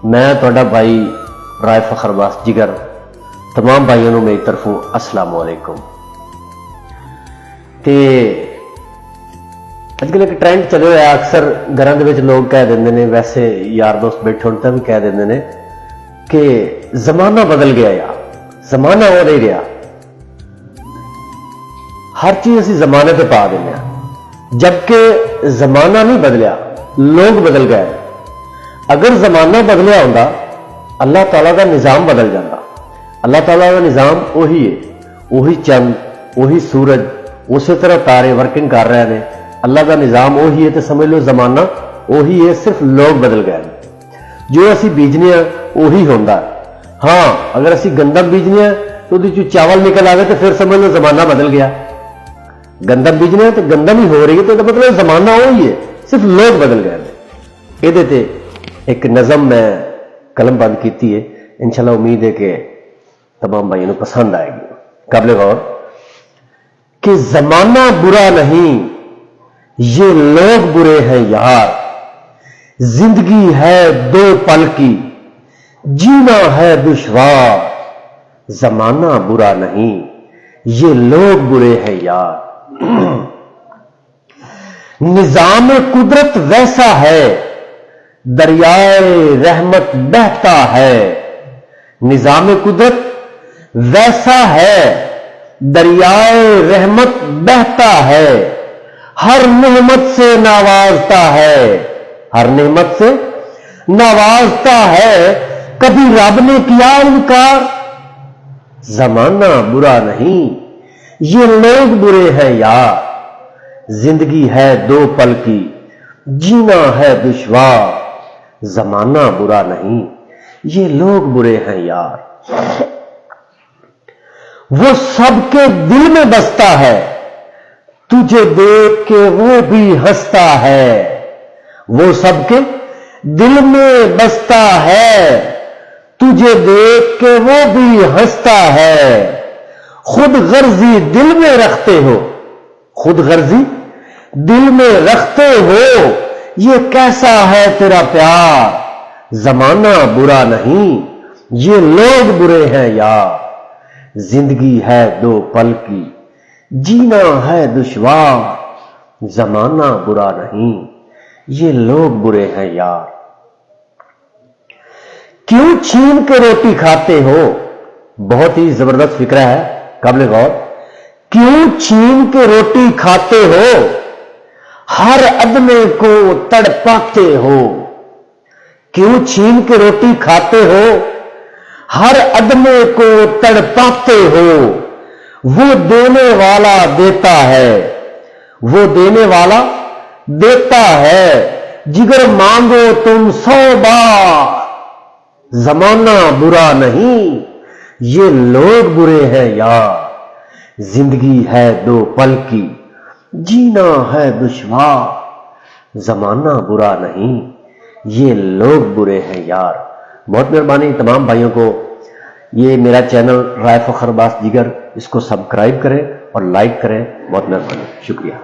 میں تہاڈا بھائی رائے فخر عباس جگر تمام بھائیوں میری طرفوں السلام علیکم۔ تے اج کل ایک ٹرینڈ چلے ہوا ہے، اکثر گھراں دے وچ لوگ کہہ دیندے نے، ویسے یار دوست بیٹھے ہوتے بھی کہہ دیندے نے کہ زمانہ بدل گیا، یا زمانہ ہو نہیں رہا، ہر چیز اسی زمانے پہ پا دینا، جبکہ زمانہ نہیں بدلیا، لوگ بدل گئے۔ اگر زمانہ بدلیا ہوتا اللہ تعالیٰ کا نظام بدل جاتا۔ اللہ تعالیٰ کا نظام وہی ہے، وہی چند، وہی سورج، اسی طرح تارے ورکنگ کر رہے ہیں۔ اللہ کا نظام وہی ہے تو سمجھ لو زمانہ وہی ہے، صرف لوگ بدل گئے۔ جو اسی بیجنے ہیں وہی ہوتا ہے۔ ہاں اگر اسی گندم بیجنے ہیں تو چاول نکل آئے تو پھر سمجھ لو زمانہ بدل گیا۔ گندم بیجنے تو گندم ہی ہو رہی ہے تو مطلب زمانہ وہی ہے، صرف لوگ بدل گئے۔ یہ ایک نظم میں قلم بند کی ہے، انشاءاللہ امید ہے کہ تمام بھائیوں کو پسند آئے گی۔ قابل غور کہ زمانہ برا نہیں، یہ لوگ برے ہیں یار، زندگی ہے دو پل کی، جینا ہے دشوار، زمانہ برا نہیں، یہ لوگ برے ہیں یار۔ نظام قدرت ویسا ہے، دریائے رحمت بہتا ہے۔ نظام قدرت ویسا ہے، دریائے رحمت بہتا ہے، ہر نعمت سے نوازتا ہے، ہر نعمت سے نوازتا ہے، کبھی رب نے کیا انکار، زمانہ برا نہیں، یہ لوگ برے ہیں یار، زندگی ہے دو پل کی، جینا ہے دشوار، زمانہ برا نہیں، یہ لوگ برے ہیں یار۔ وہ سب کے دل میں بستا ہے، تجھے دیکھ کے وہ بھی ہنستا ہے۔ وہ سب کے دل میں بستا ہے، تجھے دیکھ کے وہ بھی ہنستا ہے۔ خود غرضی دل میں رکھتے ہو، خود غرضی دل میں رکھتے ہو، یہ کیسا ہے تیرا پیار، زمانہ برا نہیں، یہ لوگ برے ہیں یار۔ زندگی ہے دو پل کی، جینا ہے دشوار، زمانہ برا نہیں، یہ لوگ برے ہیں یار۔ کیوں چھین کے روٹی کھاتے ہو، بہت ہی زبردست فکرہ ہے، قابل غور۔ کیوں چھین کے روٹی کھاتے ہو، ہر ادمے کو تڑپاتے ہو۔ کیوں چھین کے روٹی کھاتے ہو، ہر ادمے کو تڑپاتے ہو۔ وہ دینے والا دیتا ہے، وہ دینے والا دیتا ہے، جگر مانگو تم 100 بار، زمانہ برا نہیں، یہ لوگ برے ہیں یار۔ زندگی ہے دو پل کی، جینا ہے دشوار، زمانہ برا نہیں، یہ لوگ برے ہیں یار۔ بہت مہربانی تمام بھائیوں کو، یہ میرا چینل رائے فخر عباس جگر، اس کو سبسکرائب کریں اور لائک کریں، بہت مہربانی، شکریہ۔